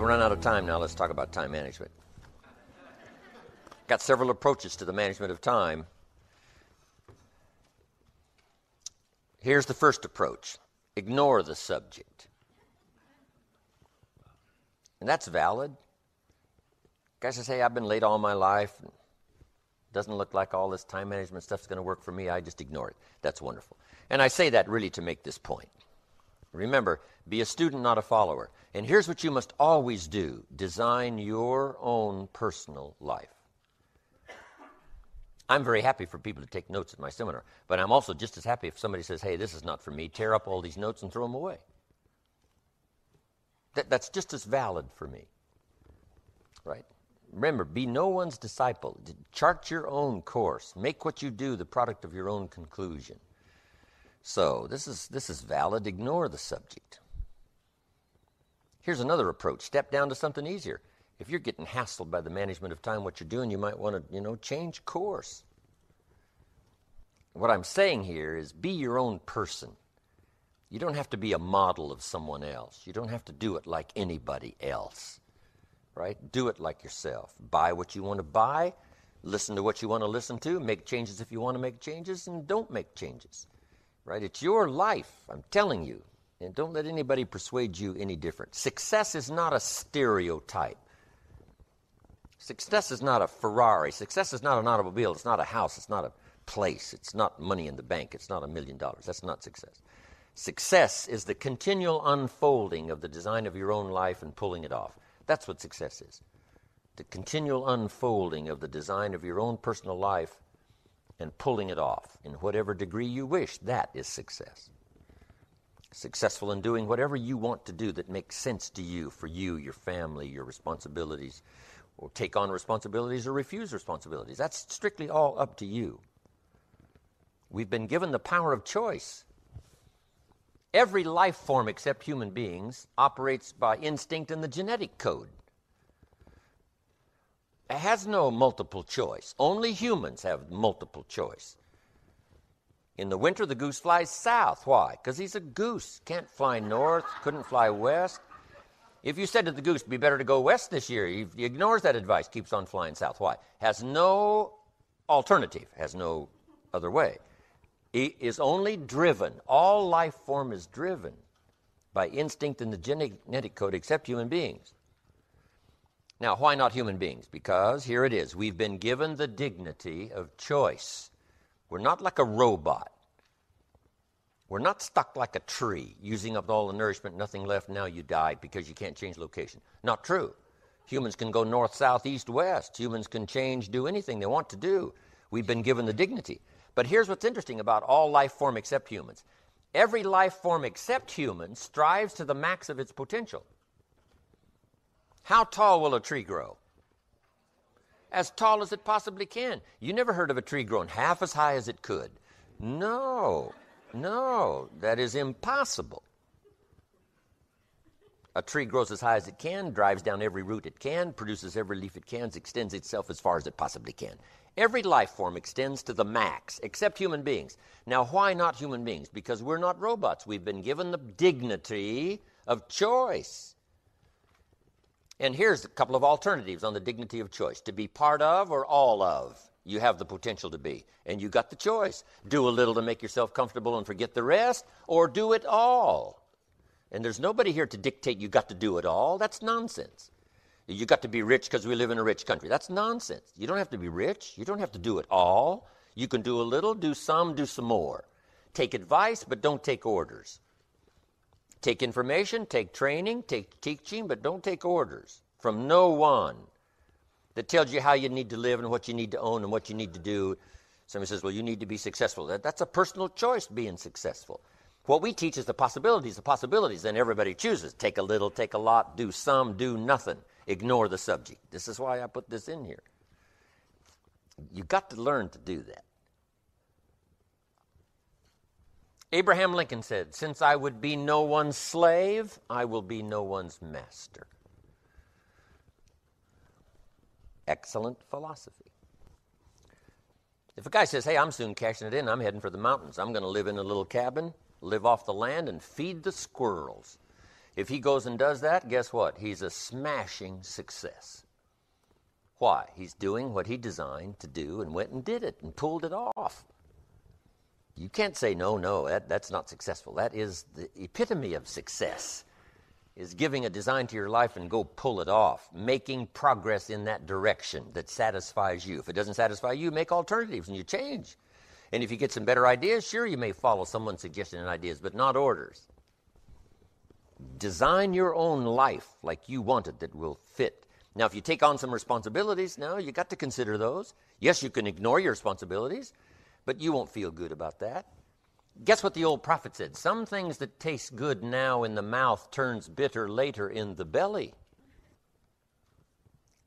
run out of time now. Let's talk about time management. Got several approaches to the management of time. Here's the first approach. Ignore the subject. And that's valid. Guy says, hey, I've been late all my life. Doesn't look like all this time management stuff's going to work for me. I just ignore it. That's wonderful. And I say that really to make this point. Remember, be a student, not a follower. And here's what you must always do. Design your own personal life. I'm very happy for people to take notes at my seminar, but I'm also just as happy if somebody says, hey, this is not for me, tear up all these notes and throw them away. That's just as valid for me, right? Remember, be no one's disciple. Chart your own course. Make what you do the product of your own conclusion. So this is valid. Ignore the subject. Here's another approach. Step down to something easier. If you're getting hassled by the management of time, what you're doing, you might want to, change course. What I'm saying here is be your own person. You don't have to be a model of someone else. You don't have to do it like anybody else, right? Do it like yourself. Buy what you want to buy. Listen to what you want to listen to. Make changes if you want to make changes, and don't make changes, right? It's your life, I'm telling you, and don't let anybody persuade you any different. Success is not a stereotype. Success is not a Ferrari. Success is not an automobile. It's not a house. It's not a place. It's not money in the bank. It's not $1 million. That's not success. Success is the continual unfolding of the design of your own life and pulling it off. That's what success is. The continual unfolding of the design of your own personal life and pulling it off in whatever degree you wish. That is success. Successful in doing whatever you want to do that makes sense to you, for you, your family, your responsibilities, or take on responsibilities or refuse responsibilities. That's strictly all up to you. We've been given the power of choice. Every life form except human beings operates by instinct in the genetic code. It has no multiple choice. Only humans have multiple choice. In the winter, the goose flies south. Why? Because he's a goose. Can't fly north, couldn't fly west. If you said to the goose, it'd be better to go west this year, he ignores that advice, keeps on flying south. Why? Has no alternative, has no other way. He is only driven. All life form is driven by instinct in the genetic code except human beings. Now, why not human beings? Because here it is. We've been given the dignity of choice. We're not like a robot. We're not stuck like a tree, using up all the nourishment, nothing left, now you die because you can't change location. Not true. Humans can go north, south, east, west. Humans can change, do anything they want to do. We've been given the dignity. But here's what's interesting about all life form except humans. Every life form except humans strives to the max of its potential. How tall will a tree grow? As tall as it possibly can. You never heard of a tree growing half as high as it could. No, that is impossible. A tree grows as high as it can, drives down every root it can, produces every leaf it can, extends itself as far as it possibly can. Every life form extends to the max, except human beings. Now, why not human beings? Because we're not robots. We've been given the dignity of choice. And here's a couple of alternatives on the dignity of choice. To be part of or all of, you have the potential to be. And you got the choice. Do a little to make yourself comfortable and forget the rest, or do it all. And there's nobody here to dictate you got to do it all. That's nonsense. You got to be rich because we live in a rich country. That's nonsense. You don't have to be rich. You don't have to do it all. You can do a little, do some more. Take advice, but don't take orders. Take information, take training, take teaching, but don't take orders from no one that tells you how you need to live and what you need to own and what you need to do. Somebody says, well, you need to be successful. That's a personal choice, being successful. What we teach is the possibilities, then everybody chooses. Take a little, take a lot, do some, do nothing. Ignore the subject. This is why I put this in here. You've got to learn to do that. Abraham Lincoln said, since I would be no one's slave, I will be no one's master. Excellent philosophy. If a guy says, hey, I'm soon cashing it in, I'm heading for the mountains. I'm going to live in a little cabin, live off the land, and feed the squirrels. If he goes and does that, guess what? He's a smashing success. Why? He's doing what he designed to do and went and did it and pulled it off. You can't say, no, that's not successful. That is the epitome of success, is giving a design to your life and go pull it off, making progress in that direction that satisfies you. If it doesn't satisfy you, make alternatives and you change. And if you get some better ideas, sure, you may follow someone's suggestion and ideas, but not orders. Design your own life like you want it that will fit. Now, if you take on some responsibilities, now you got to consider those. Yes, you can ignore your responsibilities, but you won't feel good about that. Guess what the old prophet said? Some things that taste good now in the mouth turns bitter later in the belly.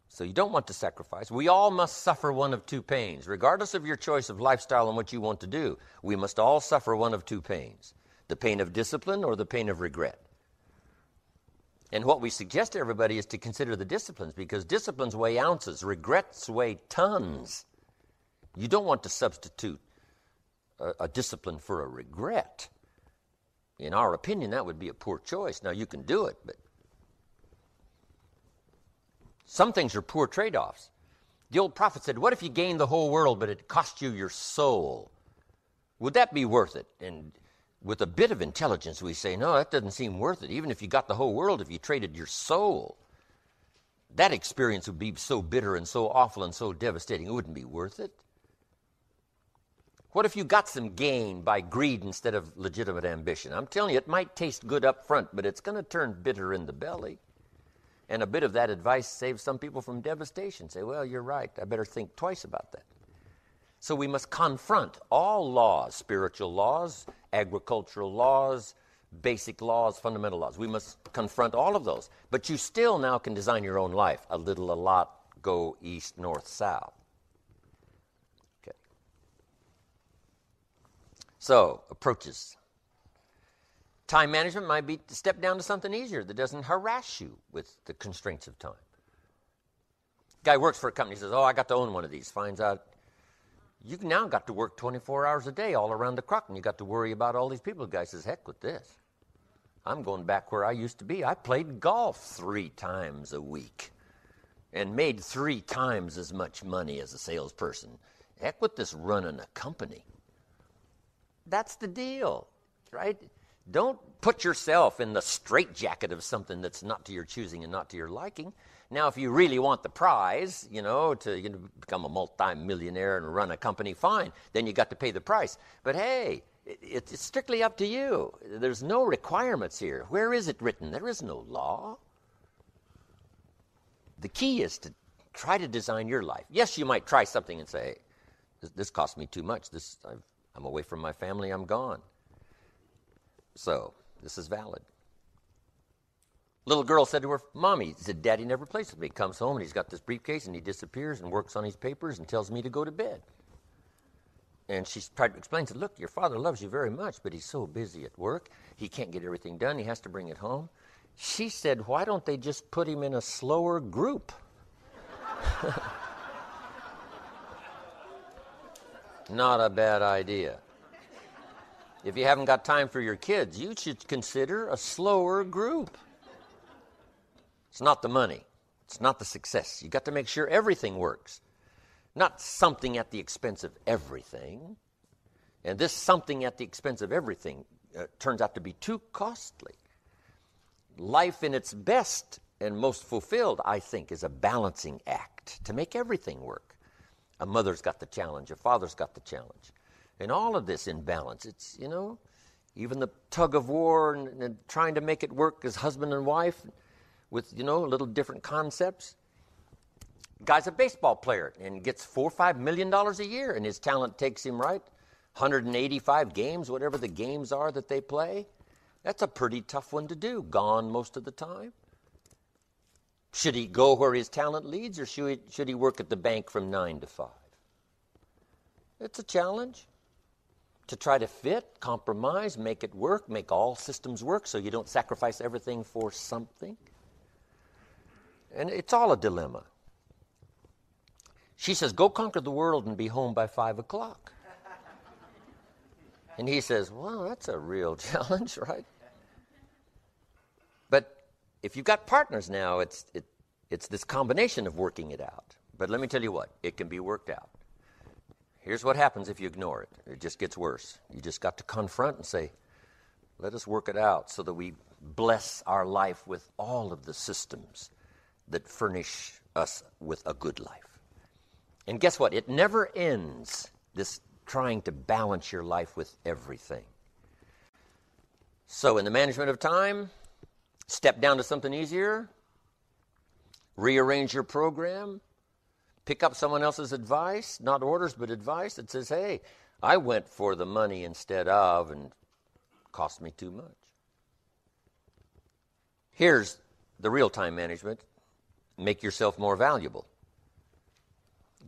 So you don't want to sacrifice. We all must suffer one of two pains. Regardless of your choice of lifestyle and what you want to do, we must all suffer one of two pains. The pain of discipline or the pain of regret. And what we suggest to everybody is to consider the disciplines, because disciplines weigh ounces, regrets weigh tons. You don't want to substitute a discipline for a regret. In our opinion, that would be a poor choice. Now, you can do it, but some things are poor trade-offs. The old prophet said, what if you gained the whole world, but it cost you your soul? Would that be worth it? And with a bit of intelligence, we say, no, that doesn't seem worth it. Even if you got the whole world, if you traded your soul, that experience would be so bitter and so awful and so devastating, it wouldn't be worth it. What if you got some gain by greed instead of legitimate ambition? I'm telling you, it might taste good up front, but it's going to turn bitter in the belly. And a bit of that advice saves some people from devastation. Say, well, you're right. I better think twice about that. So we must confront all laws, spiritual laws, agricultural laws, basic laws, fundamental laws. We must confront all of those. But you still now can design your own life. A little, a lot, go east, north, south. Okay. So, approaches. Time management might be to step down to something easier that doesn't harass you with the constraints of time. Guy works for a company, says, I got to own one of these. Finds out you've now got to work 24 hours a day all around the clock, and you got to worry about all these people. The guy says, heck with this. I'm going back where I used to be. I played golf 3 times a week and made 3 times as much money as a salesperson. Heck with this running a company. That's the deal, right? Don't put yourself in the straitjacket of something that's not to your choosing and not to your liking. Now, if you really want the prize, to become a multi-millionaire and run a company, fine. Then you got to pay the price. But hey, it's strictly up to you. There's no requirements here. Where is it written? There is no law. The key is to try to design your life. Yes, you might try something and say, hey, this cost me too much. I'm away from my family. I'm gone. So this is valid. Little girl said to her mommy, said, Daddy never plays with me. Comes home and he's got this briefcase and he disappears and works on his papers and tells me to go to bed. And she tried to explain, said, look, your father loves you very much, but he's so busy at work. He can't get everything done. He has to bring it home. She said, why don't they just put him in a slower group? Not a bad idea. If you haven't got time for your kids, you should consider a slower group. It's not the money. It's not the success. You got to make sure everything works. Not something at the expense of everything. And this something at the expense of everything turns out to be too costly. Life in its best and most fulfilled, I think, is a balancing act to make everything work. A mother's got the challenge. A father's got the challenge. And all of this in balance, it's, even the tug of war and trying to make it work as husband and wife with, little different concepts. Guy's a baseball player and gets $4 or $5 million a year, and his talent takes him, 185 games, whatever the games are that they play. That's a pretty tough one to do, gone most of the time. Should he go where his talent leads, or should he work at the bank from 9 to 5? It's a challenge to try to fit, compromise, make it work, make all systems work so you don't sacrifice everything for something. And it's all a dilemma. She says, go conquer the world and be home by 5 o'clock. And he says, well, that's a real challenge, right? But if you've got partners now, it's this combination of working it out. But let me tell you what, it can be worked out. Here's what happens if you ignore it. It just gets worse. You just got to confront and say, let us work it out so that we bless our life with all of the systems that furnish us with a good life. And guess what? It never ends, this trying to balance your life with everything. So in the management of time, step down to something easier, rearrange your program, pick up someone else's advice, not orders, but advice that says, hey, I went for the money instead of, and it cost me too much. Here's the real time management. Make yourself more valuable.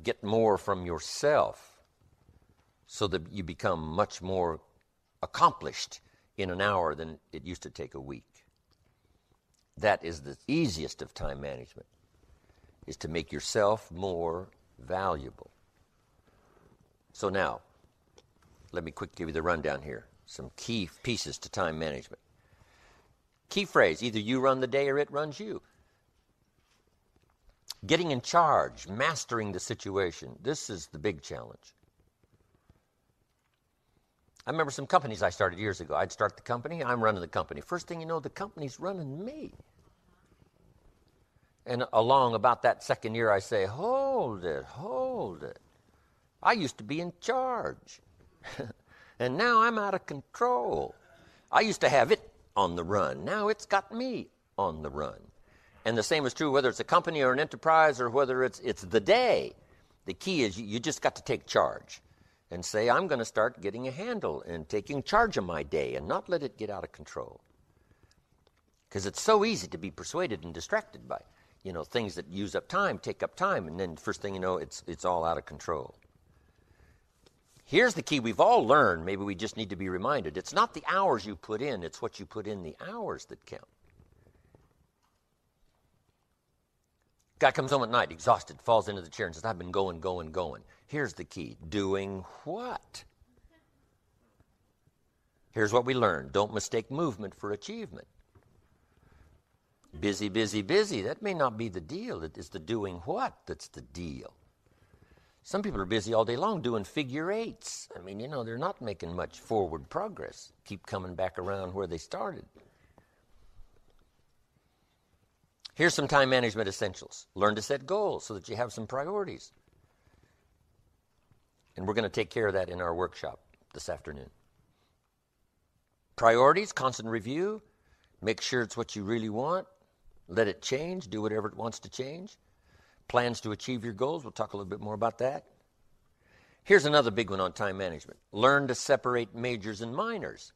Get more from yourself so that you become much more accomplished in an hour than it used to take a week. That is the easiest of time management, is to make yourself more valuable. So now, let me quickly give you the rundown here. Some key pieces to time management. Key phrase, either you run the day or it runs you. Getting in charge, mastering the situation. This is the big challenge. I remember some companies I started years ago. I'd start the company, I'm running the company. First thing you know, the company's running me. And along about that second year, I say, hold it. I used to be in charge. And now I'm out of control. I used to have it on the run. Now it's got me on the run. And the same is true whether it's a company or an enterprise or whether it's the day. The key is you just got to take charge and say, I'm going to start getting a handle and taking charge of my day and not let it get out of control. Because it's so easy to be persuaded and distracted by, things that use up time, take up time, and then first thing you know, it's all out of control. Here's the key we've all learned. Maybe we just need to be reminded. It's not the hours you put in, it's what you put in the hours that count. Guy comes home at night, exhausted, falls into the chair and says, I've been going. Here's the key. Doing what? Here's what we learned. Don't mistake movement for achievement. Busy. That may not be the deal. It's the doing what that's the deal. Some people are busy all day long doing figure eights. They're not making much forward progress. Keep coming back around where they started. Here's some time management essentials. Learn to set goals so that you have some priorities. And we're going to take care of that in our workshop this afternoon. Priorities, constant review. Make sure it's what you really want. Let it change. Do whatever it wants to change. Plans to achieve your goals. We'll talk a little bit more about that. Here's another big one on time management. Learn to separate majors and minors.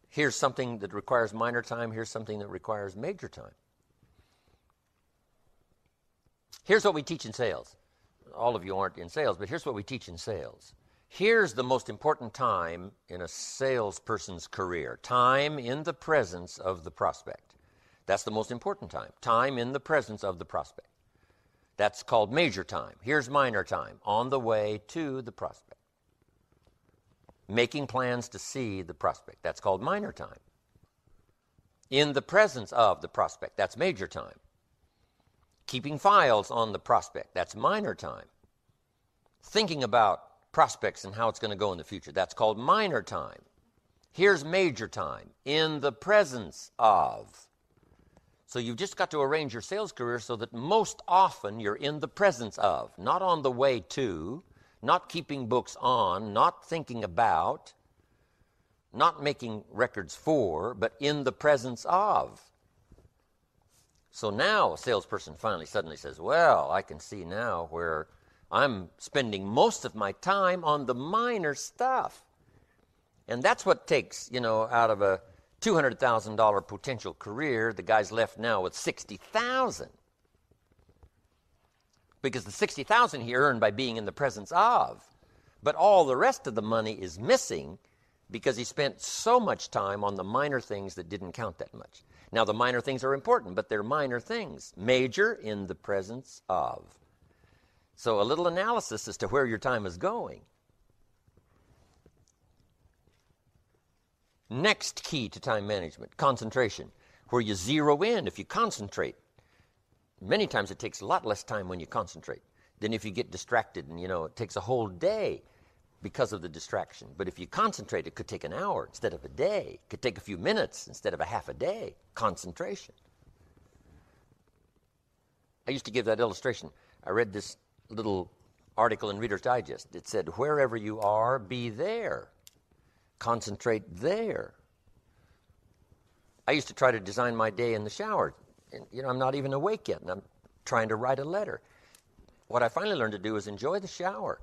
Here's something that requires minor time. Here's something that requires major time. Here's what we teach in sales. All of you aren't in sales, but here's what we teach in sales. Here's the most important time in a salesperson's career. Time in the presence of the prospect. That's the most important time. Time in the presence of the prospect. That's called major time. Here's minor time. On the way to the prospect. Making plans to see the prospect. That's called minor time. In the presence of the prospect. That's major time. Keeping files on the prospect, that's minor time. Thinking about prospects and how it's going to go in the future, that's called minor time. Here's major time, in the presence of. So you've just got to arrange your sales career so that most often you're in the presence of, not on the way to, not keeping books on, not thinking about, not making records for, but in the presence of. So now a salesperson finally suddenly says, well, I can see now where I'm spending most of my time on the minor stuff. And that's what takes, out of a $200,000 potential career, the guy's left now with $60,000. Because the $60,000 he earned by being in the presence of. But all the rest of the money is missing because he spent so much time on the minor things that didn't count that much. Now, the minor things are important, but they're minor things. Major in the presence of. So a little analysis as to where your time is going. Next key to time management, concentration. where you zero in, if you concentrate. Many times it takes a lot less time when you concentrate than if you get distracted, and it takes a whole day because of the distraction. But if you concentrate, it could take an hour instead of a day. It could take a few minutes instead of a half a day. Concentration. I used to give that illustration. I read this little article in Reader's Digest. It said, wherever you are, be there. Concentrate there. I used to try to design my day in the shower. And, I'm not even awake yet, and I'm trying to write a letter. What I finally learned to do is enjoy the shower.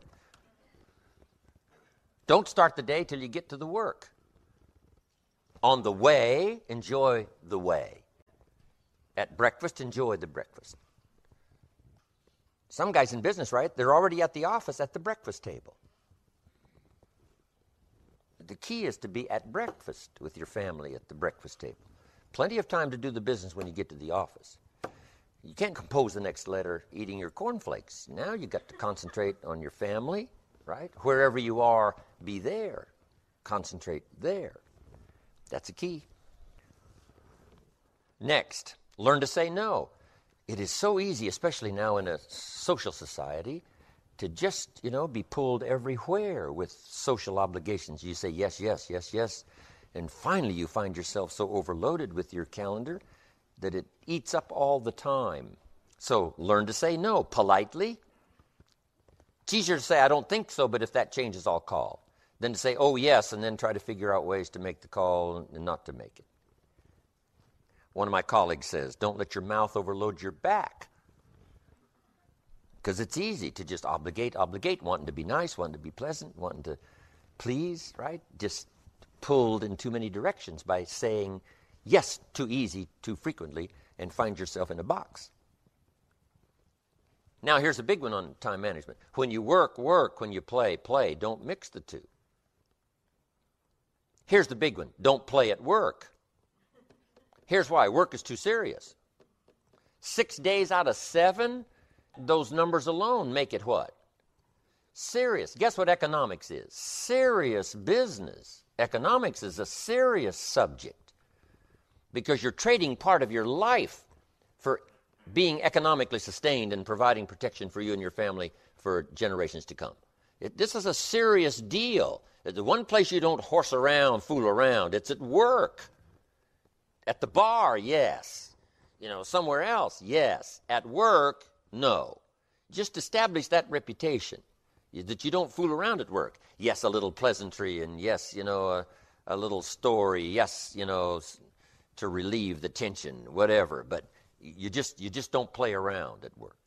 Don't start the day till you get to the work. On the way, enjoy the way. At breakfast, enjoy the breakfast. Some guys in business, right? They're already at the office at the breakfast table. The key is to be at breakfast with your family at the breakfast table. Plenty of time to do the business when you get to the office. You can't compose the next letter eating your cornflakes. Now you've got to concentrate on your family, right? Wherever you are, be there. Concentrate there. That's a key. Next, learn to say no. It is so easy, especially now in a social society, to just, be pulled everywhere with social obligations. You say yes, yes, yes, yes. And finally you find yourself so overloaded with your calendar that it eats up all the time. So learn to say no politely. It's easier to say, I don't think so, but if that changes, I'll call. Than to say, oh, yes, and then try to figure out ways to make the call and not to make it. One of my colleagues says, don't let your mouth overload your back. Because it's easy to just obligate, wanting to be nice, wanting to be pleasant, wanting to please, right? Just pulled in too many directions by saying yes too easy, too frequently, and find yourself in a box. Now here's a big one on time management. When you work, work. When you play, play. Don't mix the two. Here's the big one. Don't play at work. Here's why. Work is too serious. 6 days out of 7, those numbers alone make it what? Serious. Guess what economics is? Serious business. Economics is a serious subject because you're trading part of your life for being economically sustained and providing protection for you and your family for generations to come. This is a serious deal. The one place you don't horse around, fool around, it's at work. At the bar, yes. Somewhere else, yes. At work, no. Just establish that reputation that you don't fool around at work. Yes, a little pleasantry, and yes, a little story, yes, to relieve the tension, whatever, but you just don't play around at work.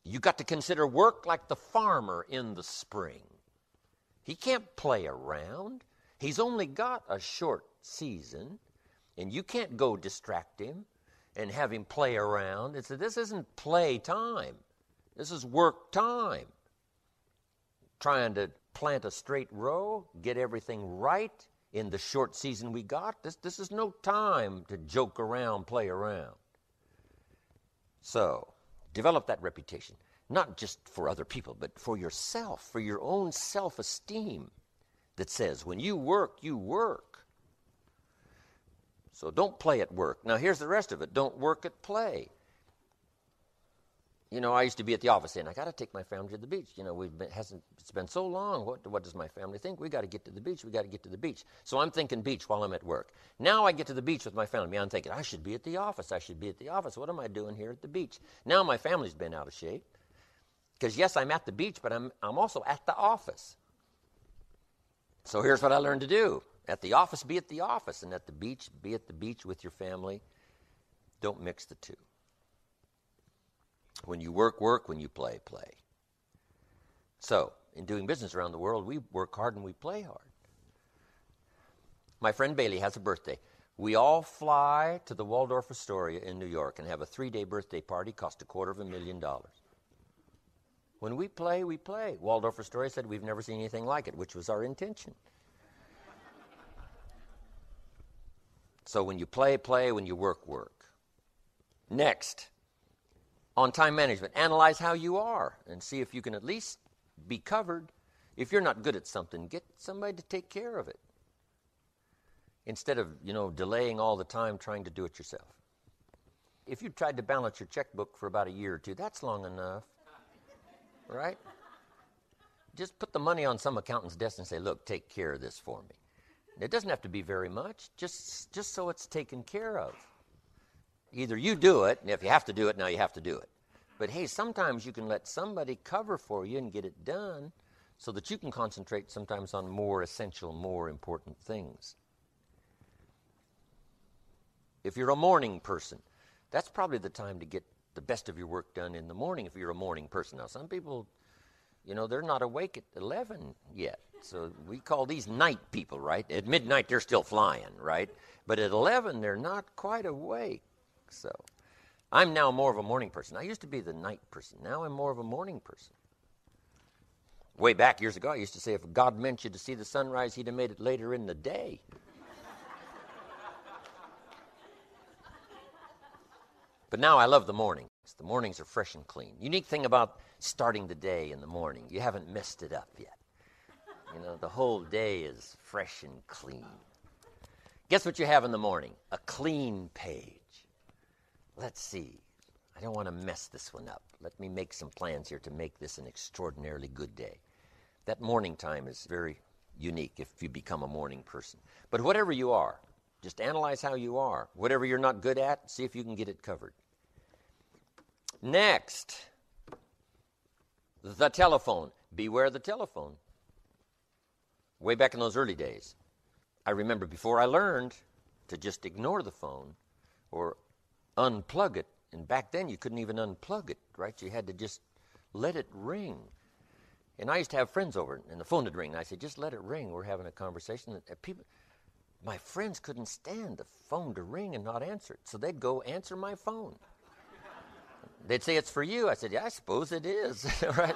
You got to consider work like the farmer in the spring. He can't play around. He's only got a short season, and you can't go distract him and have him play around. This isn't play time. This is work time. Trying to plant a straight row, get everything right in the short season we got. This is no time to joke around, play around. So, develop that reputation, not just for other people, but for yourself, for your own self-esteem that says, when you work, you work. So don't play at work. Now, here's the rest of it. Don't work at play. I used to be at the office saying, I got to take my family to the beach. It's been so long. What does my family think? We got to get to the beach. We got to get to the beach. So I'm thinking beach while I'm at work. Now I get to the beach with my family. I'm thinking, I should be at the office. I should be at the office. What am I doing here at the beach? Now my family's been out of shape. Because yes, I'm at the beach, but I'm also at the office. So here's what I learned to do. At the office, be at the office. And at the beach, be at the beach with your family. Don't mix the two. When you work, work. When you play, play. So, in doing business around the world, we work hard and we play hard. My friend Bailey has a birthday. We all fly to the Waldorf Astoria in New York and have a 3-day birthday party, cost $250,000. When we play, we play. Waldorf Astoria said we've never seen anything like it, which was our intention. So when you play, play. When you work, work. Next, on time management, analyze how you are and see if you can at least be covered. If you're not good at something, get somebody to take care of it. instead of, delaying all the time trying to do it yourself. If you tried to balance your checkbook for about a year or two, that's long enough, right? Just put the money on some accountant's desk and say, look, take care of this for me. It doesn't have to be very much, just so it's taken care of. Either you do it, and if you have to do it, now you have to do it. But hey, sometimes you can let somebody cover for you and get it done so that you can concentrate sometimes on more essential, more important things. If you're a morning person, that's probably the time to get the best of your work done in the morning if you're a morning person. Now, some people, they're not awake at 11 yet. So we call these night people, right? At midnight, they're still flying, right? But at 11, they're not quite awake. So I'm now more of a morning person. I used to be the night person. Now I'm more of a morning person. Way back years ago, I used to say if God meant you to see the sunrise, he'd have made it later in the day. But now I love the mornings. The mornings are fresh and clean. Unique thing about starting the day in the morning, you haven't messed it up yet. The whole day is fresh and clean. Guess what you have in the morning? A clean page. Let's see. I don't want to mess this one up. Let me make some plans here to make this an extraordinarily good day. That morning time is very unique if you become a morning person. But whatever you are, just analyze how you are. Whatever you're not good at, see if you can get it covered. Next, the telephone. Beware the telephone. Way back in those early days, I remember before I learned to just ignore the phone or unplug it, and back then you couldn't even unplug it, right? You had to just let it ring. And I used to have friends over, and the phone would ring, and I said, just let it ring. We're having a conversation. And my friends couldn't stand the phone to ring and not answer it, so they'd go answer my phone. They'd say, it's for you. I said, yeah, I suppose it is, right?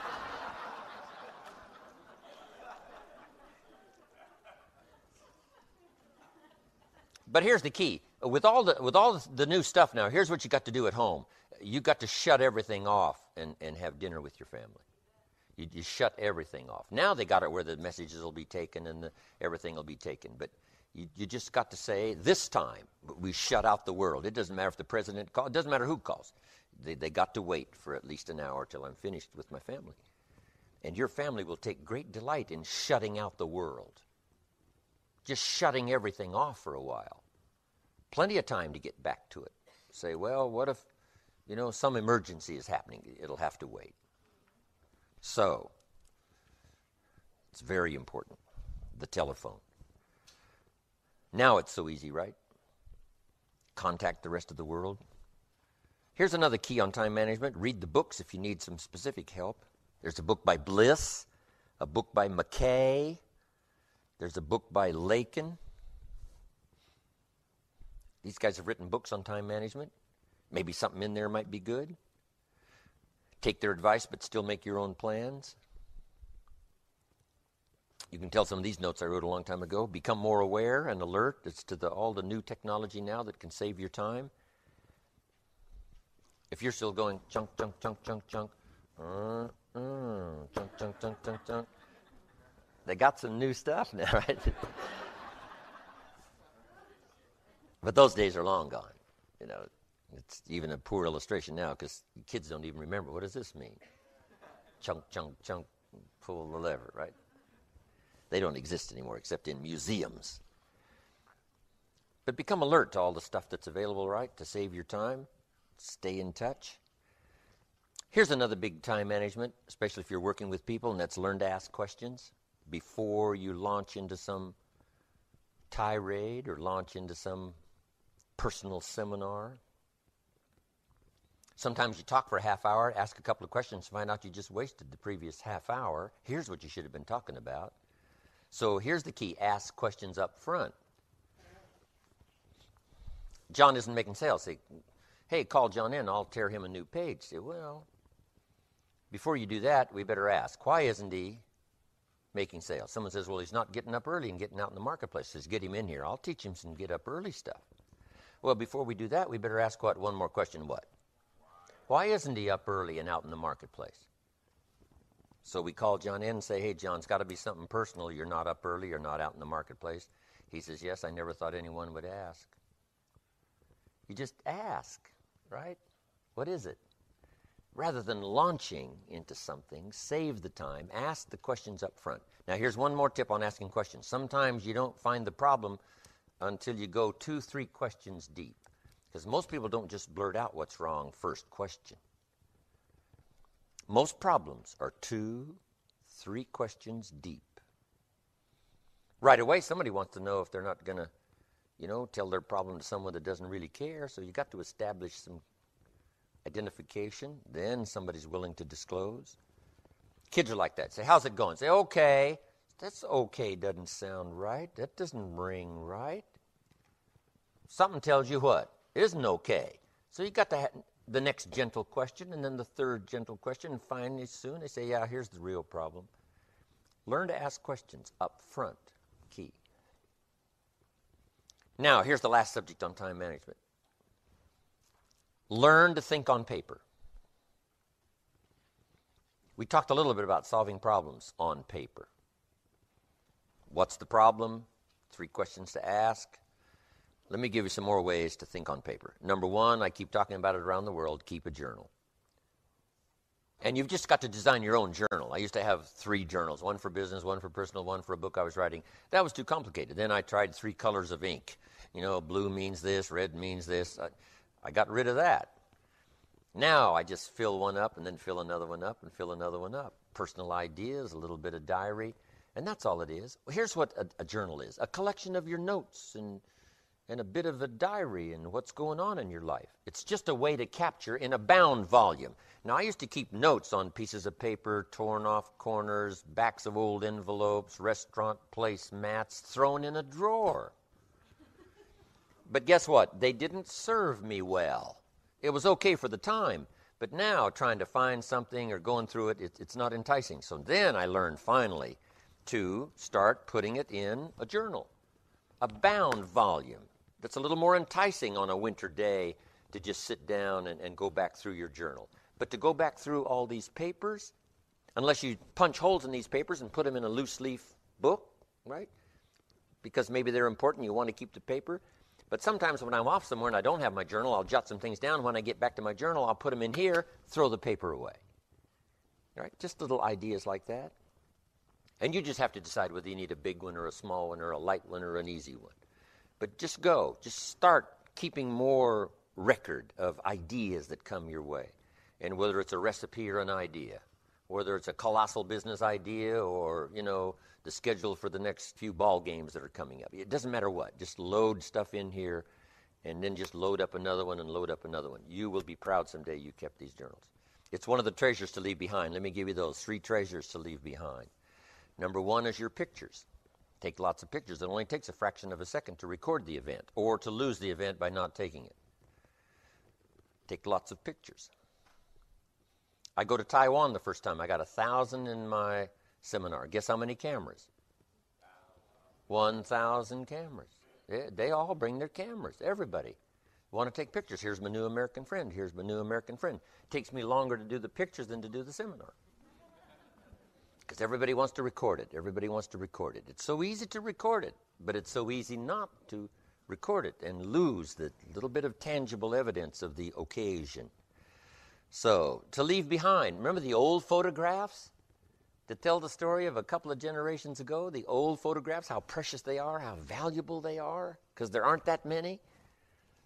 But here's the key. With all the new stuff now, here's what you got to do at home. You got to shut everything off and have dinner with your family. You shut everything off. Now they got it where the messages will be taken and everything will be taken. But you just got to say, this time, we shut out the world. It doesn't matter if the president calls. It doesn't matter who calls. They got to wait for at least an hour till I'm finished with my family. And your family will take great delight in shutting out the world. Just shutting everything off for a while. Plenty of time to get back to it. Say, well, what if, some emergency is happening? It'll have to wait. So, it's very important, the telephone. Now it's so easy, right? Contact the rest of the world. Here's another key on time management. Read the books if you need some specific help. There's a book by Bliss, a book by McKay. There's a book by Lakin. These guys have written books on time management. Maybe something in there might be good. Take their advice, but still make your own plans. You can tell some of these notes I wrote a long time ago. Become more aware and alert as to all the new technology now that can save your time. If you're still going chunk, chunk, chunk, chunk, chunk, chunk, chunk, chunk, chunk, chunk, they got some new stuff now, right? But those days are long gone. It's even a poor illustration now because kids don't even remember. What does this mean? Chunk, chunk, chunk, pull the lever, right? They don't exist anymore except in museums. But become alert to all the stuff that's available, right, to save your time. Stay in touch. Here's another big time management, especially if you're working with people, and that's learn to ask questions before you launch into some tirade or launch into some personal seminar. Sometimes you talk for a half hour, ask a couple of questions, find out you just wasted the previous half hour. Here's what you should have been talking about. So here's the key. Ask questions up front. John isn't making sales. Say, hey, call John in. I'll tear him a new page. Say, well, before you do that, we better ask, why isn't he making sales? Someone says, well, he's not getting up early and getting out in the marketplace. Says, get him in here. I'll teach him some get up early stuff. Well, before we do that, we better ask one more question. What? Why isn't he up early and out in the marketplace? So we call John in and say, hey, John, it's got to be something personal. You're not up early. You're not out in the marketplace. He says, yes, I never thought anyone would ask. You just ask, right? What is it? Rather than launching into something, save the time, ask the questions up front. Now, here's one more tip on asking questions. Sometimes you don't find the problem until you go 2-3 questions deep. Because most people don't just blurt out what's wrong first question. Most problems are 2-3 questions deep. Right away, somebody wants to know if they're not going to, tell their problem to someone that doesn't really care. So you got to establish some identification. Then somebody's willing to disclose. Kids are like that. Say, how's it going? Say, okay. That's okay doesn't sound right. That doesn't ring right. Something tells you what? It isn't okay. So you got to have the next gentle question, and then the third gentle question, and finally soon they say, yeah, here's the real problem. Learn to ask questions up front. Key. Now, here's the last subject on time management. Learn to think on paper. We talked a little bit about solving problems on paper. What's the problem? 3 questions to ask. Let me give you some more ways to think on paper. Number 1, I keep talking about it around the world, keep a journal. And you've just got to design your own journal. I used to have 3 journals, one for business, one for personal, one for a book I was writing. That was too complicated. Then I tried 3 colors of ink. Blue means this, red means this. I got rid of that. Now I just fill one up and then fill another one up and fill another one up. Personal ideas, a little bit of diary, and that's all it is. Here's what a journal is. A collection of your notes and a bit of a diary and what's going on in your life. It's just a way to capture in a bound volume. Now, I used to keep notes on pieces of paper, torn off corners, backs of old envelopes, restaurant place mats thrown in a drawer. But guess what? They didn't serve me well. It was okay for the time, but now trying to find something or going through it, it's not enticing. So then I learned finally to start putting it in a journal, a bound volume. That's a little more enticing on a winter day to just sit down and go back through your journal. But to go back through all these papers, unless you punch holes in these papers and put them in a loose leaf book, right? Because maybe they're important, you want to keep the paper. But sometimes when I'm off somewhere and I don't have my journal, I'll jot some things down. When I get back to my journal, I'll put them in here, throw the paper away. All right? Just little ideas like that. And you just have to decide whether you need a big one or a small one or a light one or an easy one. But just go. Just start keeping more record of ideas that come your way. And whether it's a recipe or an idea, whether it's a colossal business idea or, the schedule for the next few ball games that are coming up. It doesn't matter what. Just load stuff in here and then just load up another one and load up another one. You will be proud someday you kept these journals. It's one of the treasures to leave behind. Let me give you those 3 treasures to leave behind. Number 1 is your pictures. Take lots of pictures. It only takes a fraction of a second to record the event or to lose the event by not taking it. Take lots of pictures. I go to Taiwan the first time. I got 1,000 in my seminar. Guess how many cameras? 1,000 cameras. They all bring their cameras. Everybody want to take pictures. Here's my new American friend. Here's my new American friend. It takes me longer to do the pictures than to do the seminar. Because everybody wants to record it. Everybody wants to record it. It's so easy to record it, but it's so easy not to record it and lose the little bit of tangible evidence of the occasion. So, to leave behind, remember the old photographs that tell the story of a couple of generations ago? The old photographs, how precious they are, how valuable they are, because there aren't that many.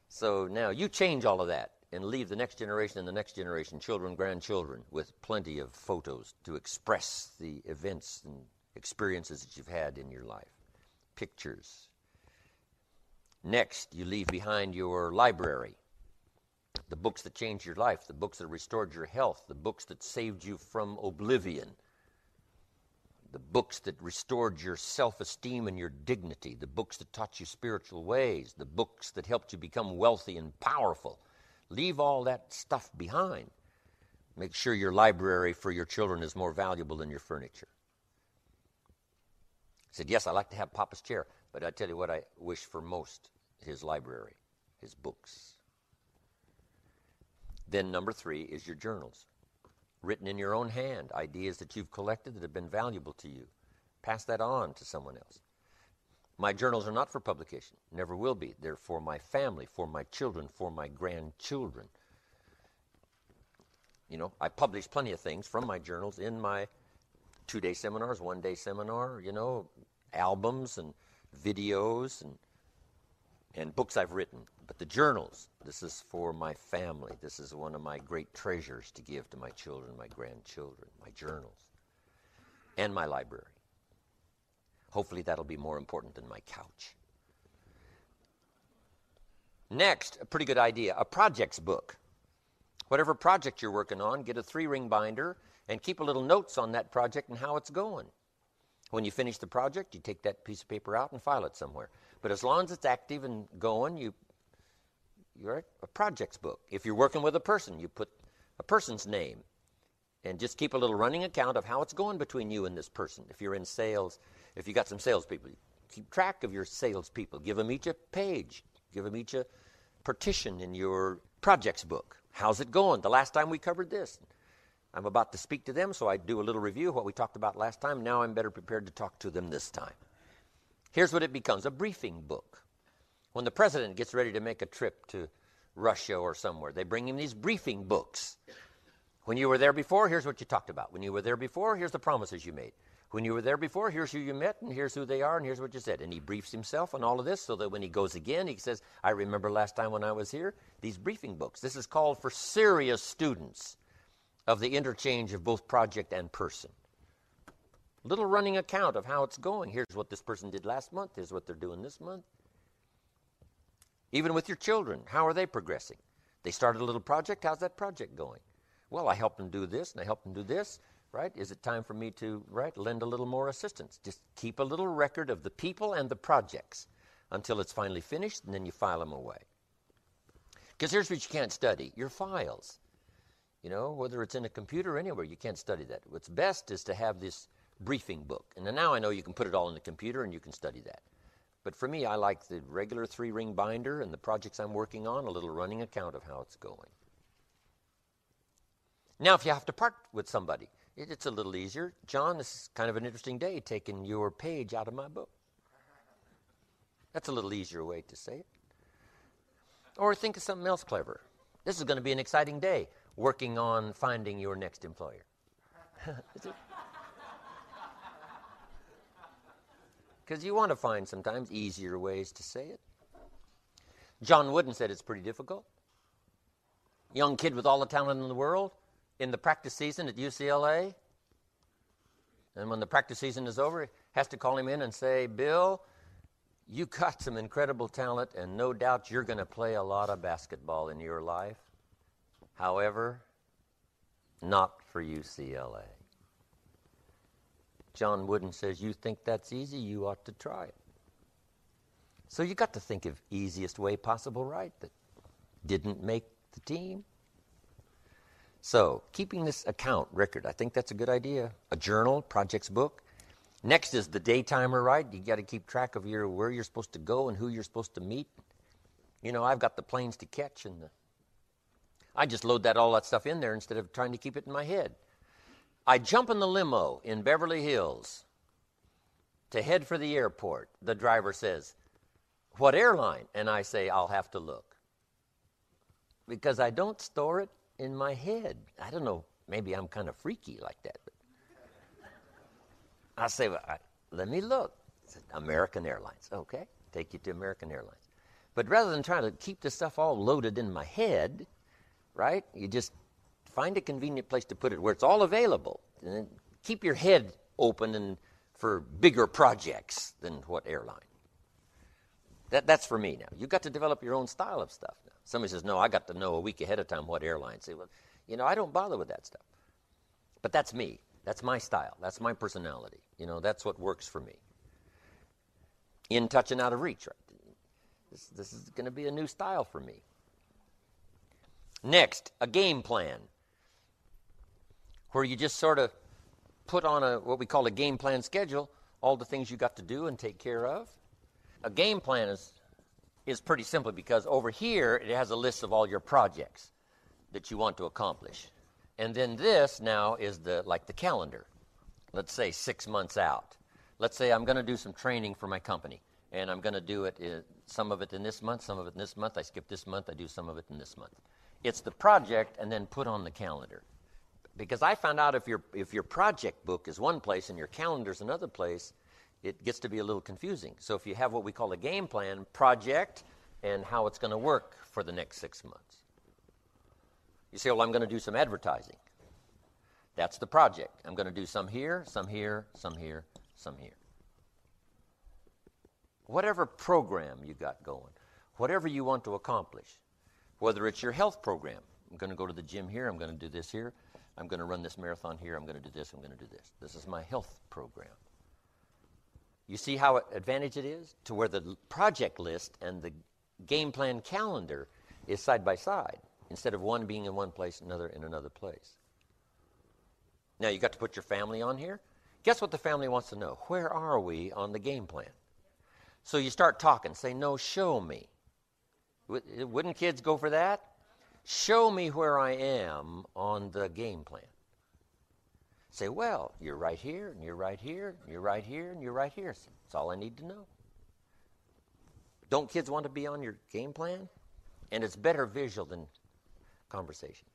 So now you change all of that and leave the next generation and the next generation, children, grandchildren, with plenty of photos to express the events and experiences that you've had in your life. Pictures. Next, you leave behind your library. The books that changed your life, the books that restored your health, the books that saved you from oblivion, the books that restored your self-esteem and your dignity, the books that taught you spiritual ways, the books that helped you become wealthy and powerful. Leave all that stuff behind. Make sure your library for your children is more valuable than your furniture. I said, yes, I like to have Papa's chair, but I tell you what I wish for most, his library, his books. Then number 3 is your journals. Written in your own hand, ideas that you've collected that have been valuable to you. Pass that on to someone else. My journals are not for publication, never will be. They're for my family, for my children, for my grandchildren. I publish plenty of things from my journals in my 2-day seminars, 1-day seminar, albums and videos and books I've written. But the journals, this is for my family. This is one of my great treasures to give to my children, my grandchildren, my journals, and my library. Hopefully that'll be more important than my couch. Next, a pretty good idea, a projects book. Whatever project you're working on, get a 3-ring binder and keep a little notes on that project and how it's going. When you finish the project, you take that piece of paper out and file it somewhere. But as long as it's active and going, you're a projects book. If you're working with a person, you put a person's name and just keep a little running account of how it's going between you and this person. If you're in sales, if you got some salespeople, keep track of your salespeople. Give them each a page. Give them each a partition in your projects book. How's it going? The last time we covered this. I'm about to speak to them, so I do a little review of what we talked about last time. Now I'm better prepared to talk to them this time. Here's what it becomes, a briefing book. When the president gets ready to make a trip to Russia or somewhere, they bring him these briefing books. When you were there before, here's what you talked about. When you were there before, here's the promises you made. When you were there before, here's who you met, and here's who they are, and here's what you said. And he briefs himself on all of this so that when he goes again, he says, I remember last time when I was here, these briefing books. This is called for serious students of the interchange of both project and person. Little running account of how it's going. Here's what this person did last month. Here's what they're doing this month. Even with your children, how are they progressing? They started a little project. How's that project going? Well, I helped them do this, and I helped them do this. Right? Is it time for me to, lend a little more assistance? Just keep a little record of the people and the projects until it's finally finished, and then you file them away. Because here's what you can't study, your files. Whether it's in a computer or anywhere, you can't study that. What's best is to have this briefing book. And now I know you can put it all in the computer and you can study that. But for me, I like the regular 3-ring binder and the projects I'm working on, a little running account of how it's going. Now, if you have to part with somebody, it's a little easier. John, this is kind of an interesting day, taking your page out of my book. That's a little easier way to say it. Or think of something else clever. This is going to be an exciting day, working on finding your next employer. Because you want to find sometimes easier ways to say it. John Wooden said it's pretty difficult. Young kid with all the talent in the world, in the practice season at UCLA, and when the practice season is over, has to call him in and say, Bill, you got some incredible talent, and no doubt you're going to play a lot of basketball in your life. However, not for UCLA. John Wooden says, you think that's easy, you ought to try it. So you got to think of easiest way possible, right? That didn't make the team. So, keeping this account record, I think that's a good idea. A journal, projects book. Next is the day timer, right? You got to keep track of where you're supposed to go and who you're supposed to meet. I've got the planes to catch, and I just load all that stuff in there instead of trying to keep it in my head. I jump in the limo in Beverly Hills to head for the airport. The driver says, what airline? And I say, I'll have to look. Because I don't store it in my head. I don't know, maybe I'm kind of freaky like that. But I say, let me look. I said, American Airlines. Okay, take you to American Airlines. But rather than trying to keep this stuff all loaded in my head, right, you just find a convenient place to put it where it's all available. And then keep your head open and for bigger projects than what airline. That's for me now. You've got to develop your own style of stuff now. Somebody says, no, I got to know a week ahead of time what airline. Say, well, I don't bother with that stuff. But that's me. That's my style. That's my personality. That's what works for me. In touch and out of reach, right? This is going to be a new style for me. Next, a game plan, where you just sort of put on what we call a game plan schedule, all the things you got to do and take care of. A game plan is pretty simple because over here it has a list of all your projects that you want to accomplish. And then this now is like the calendar. Let's say 6 months out. Let's say I'm going to do some training for my company. And I'm going to do it, some of it in this month, some of it in this month. I skip this month, I do some of it in this month. It's the project and then put on the calendar. Because I found out if your project book is one place and your calendar is another place, it gets to be a little confusing. So if you have what we call a game plan, project, and how it's going to work for the next 6 months. You say, well, I'm going to do some advertising. That's the project. I'm going to do some here, some here, some here, some here. Whatever program you got going, whatever you want to accomplish, whether it's your health program, I'm going to go to the gym here, I'm going to do this here, I'm going to run this marathon here, I'm going to do this, I'm going to do this. This is my health program. You see how advantage it is to where the project list and the game plan calendar is side by side instead of one being in one place, another in another place. Now you got to put your family on here. Guess what the family wants to know? Where are we on the game plan? So you start talking, say, no, show me. Wouldn't kids go for that? Show me where I am on the game plan. Say, well, you're right here, and you're right here, and you're right here, and you're right here. That's all I need to know. Don't kids want to be on your game plan? And it's better visual than conversation.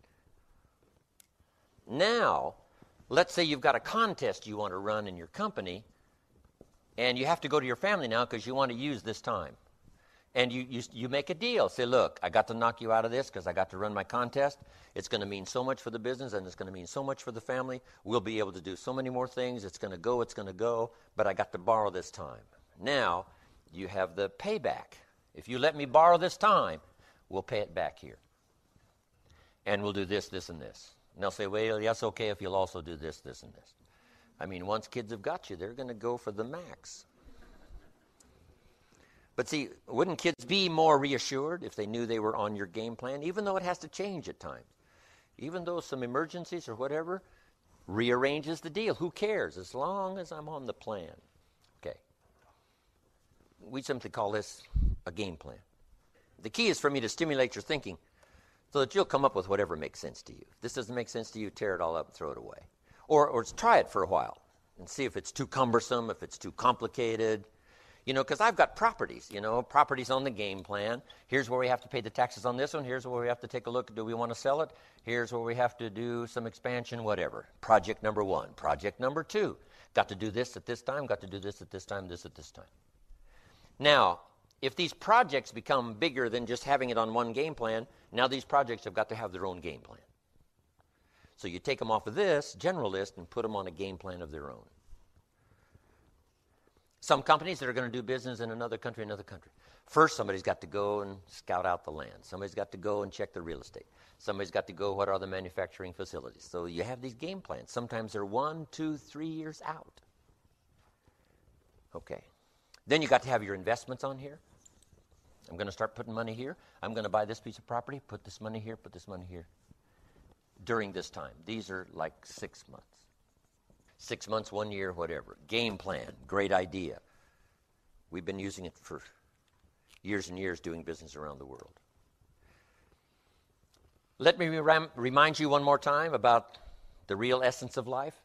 Now, let's say you've got a contest you want to run in your company, and you have to go to your family now because you want to use this time. And you make a deal. Say, look, I got to knock you out of this because I got to run my contest. It's going to mean so much for the business, and it's going to mean so much for the family. We'll be able to do so many more things. It's going to go, but I got to borrow this time. Now, you have the payback. If you let me borrow this time, we'll pay it back here. And we'll do this, this, and this. And they'll say, well, that's okay if you'll also do this, this, and this. I mean, once kids have got you, they're going to go for the max. But see, wouldn't kids be more reassured if they knew they were on your game plan, even though it has to change at times? Even though some emergencies or whatever rearranges the deal. Who cares? As long as I'm on the plan. Okay. We simply call this a game plan. The key is for me to stimulate your thinking so that you'll come up with whatever makes sense to you. If this doesn't make sense to you, tear it all up and throw it away. Or try it for a while and see if it's too cumbersome, if it's too complicated. You know, because I've got properties, properties on the game plan. Here's where we have to pay the taxes on this one. Here's where we have to take a look. Do we want to sell it? Here's where we have to do some expansion, whatever. Project number 1. Project number 2. Got to do this at this time. Got to do this at this time, this at this time. Now, if these projects become bigger than just having it on one game plan, now these projects have got to have their own game plan. So you take them off of this general list and put them on a game plan of their own. Some companies that are going to do business in another country. First, somebody's got to go and scout out the land. Somebody's got to go and check the real estate. Somebody's got to go, what are the manufacturing facilities? So you have these game plans. Sometimes they're 1, 2, 3 years out. Okay. Then you got to have your investments on here. I'm going to start putting money here. I'm going to buy this piece of property, put this money here, put this money here. During this time. These are like 6 months. 6 months, 1 year, whatever. Game plan, great idea. We've been using it for years and years doing business around the world. Let me remind you one more time about the real essence of life.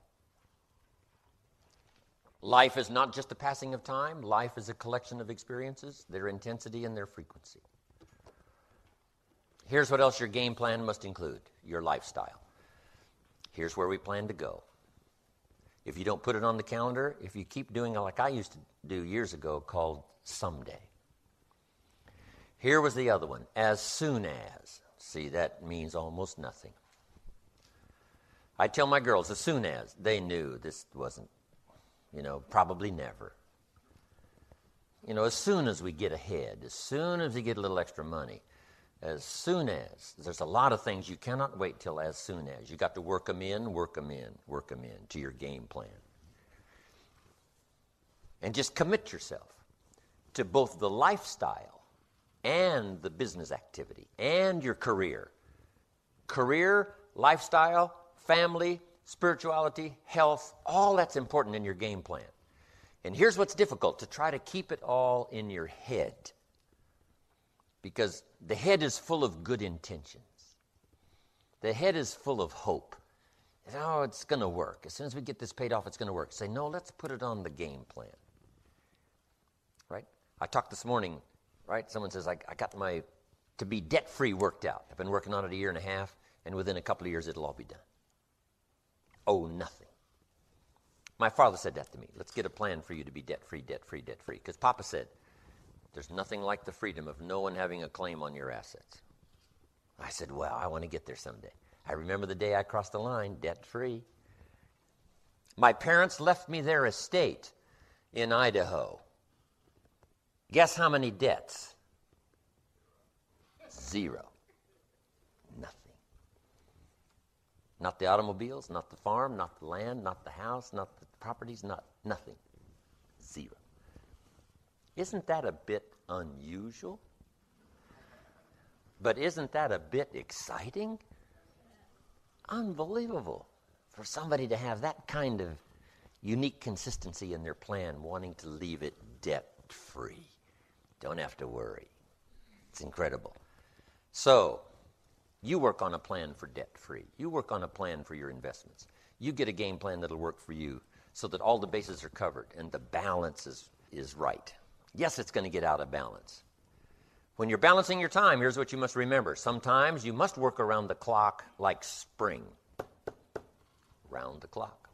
Life is not just a passing of time. Life is a collection of experiences, their intensity and their frequency. Here's what else your game plan must include, your lifestyle. Here's where we plan to go. If you don't put it on the calendar, if you keep doing it like I used to do years ago called someday. Here was the other one, as soon as. See, that means almost nothing. I tell my girls, as soon as, they knew this wasn't, probably never. As soon as we get ahead, as soon as we get a little extra money, as soon as. There's a lot of things you cannot wait till as soon as. You got to work them in to your game plan. And just commit yourself to both the lifestyle and the business activity and your career. Career, lifestyle, family, spirituality, health, all that's important in your game plan. And here's what's difficult, to try to keep it all in your head. Because the head is full of good intentions. The head is full of hope. Oh, it's going to work. As soon as we get this paid off, it's going to work. Say, no, let's put it on the game plan. Right? I talked this morning, right? Someone says, I got my to be debt-free worked out. I've been working on it a year and a half, and within a couple of years, it'll all be done. Oh, nothing. My father said that to me. Let's get a plan for you to be debt-free, debt-free, debt-free. Because Papa said, there's nothing like the freedom of no one having a claim on your assets. I said, well, I want to get there someday. I remember the day I crossed the line, debt-free. My parents left me their estate in Idaho. Guess how many debts? 0. Nothing. Not the automobiles, not the farm, not the land, not the house, not the properties, nothing. 0. Isn't that a bit unusual? But isn't that a bit exciting? Unbelievable for somebody to have that kind of unique consistency in their plan, wanting to leave it debt-free. Don't have to worry. It's incredible. So, you work on a plan for debt-free. You work on a plan for your investments. You get a game plan that'll work for you so that all the bases are covered and the balance is right. Yes, it's going to get out of balance. When you're balancing your time, here's what you must remember. Sometimes you must work around the clock like spring. Round the clock.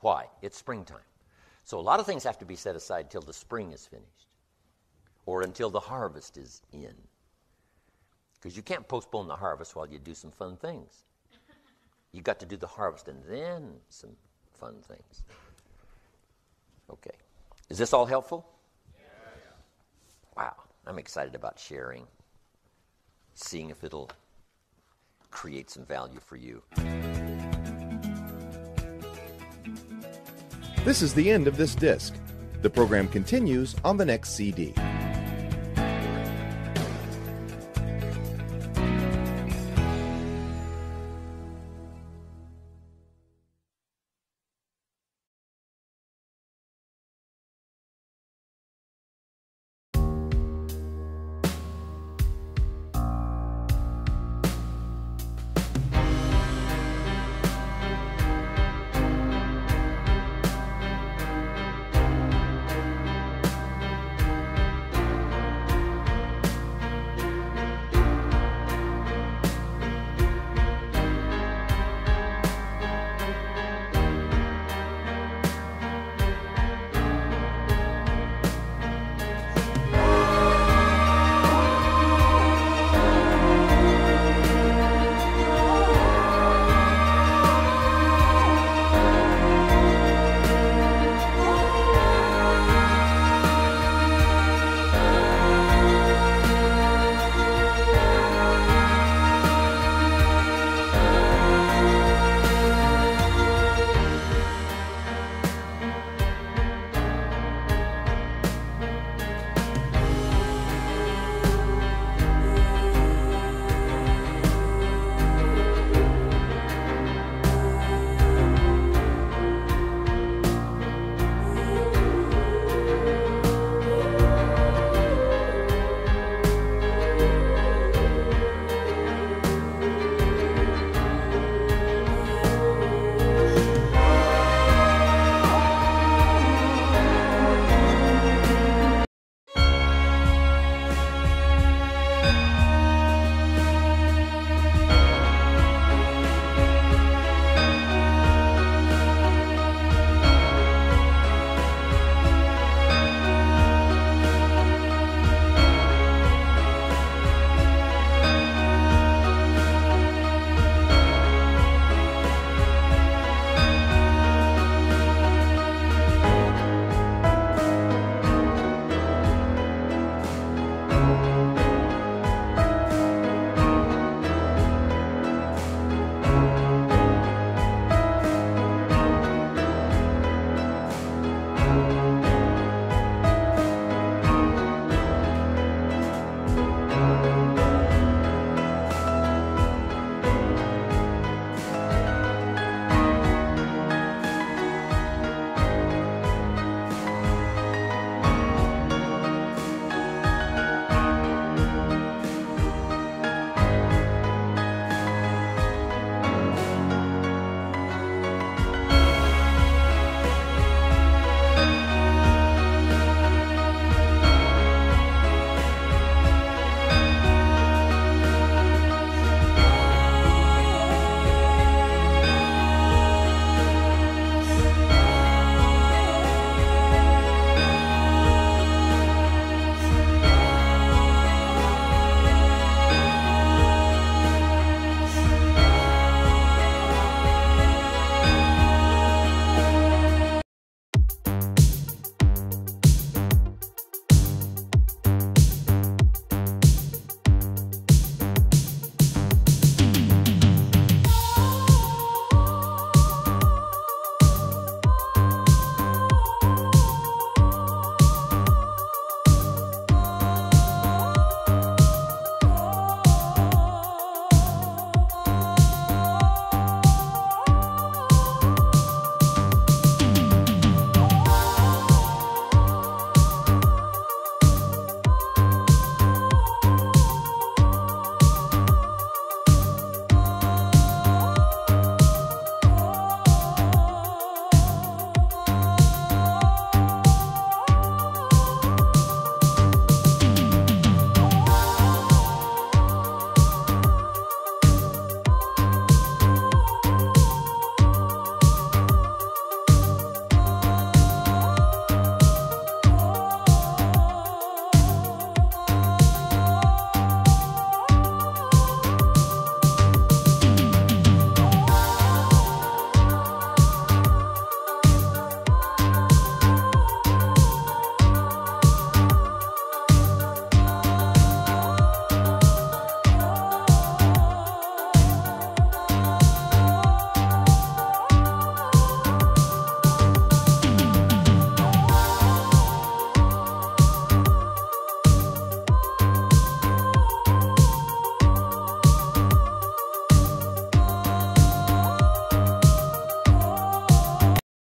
Why? It's springtime. So a lot of things have to be set aside till the spring is finished or until the harvest is in. Because you can't postpone the harvest while you do some fun things. You got to do the harvest and then some fun things. Okay. Is this all helpful? Wow. I'm excited about sharing, seeing if it'll create some value for you. This is the end of this disc. The program continues on the next CD.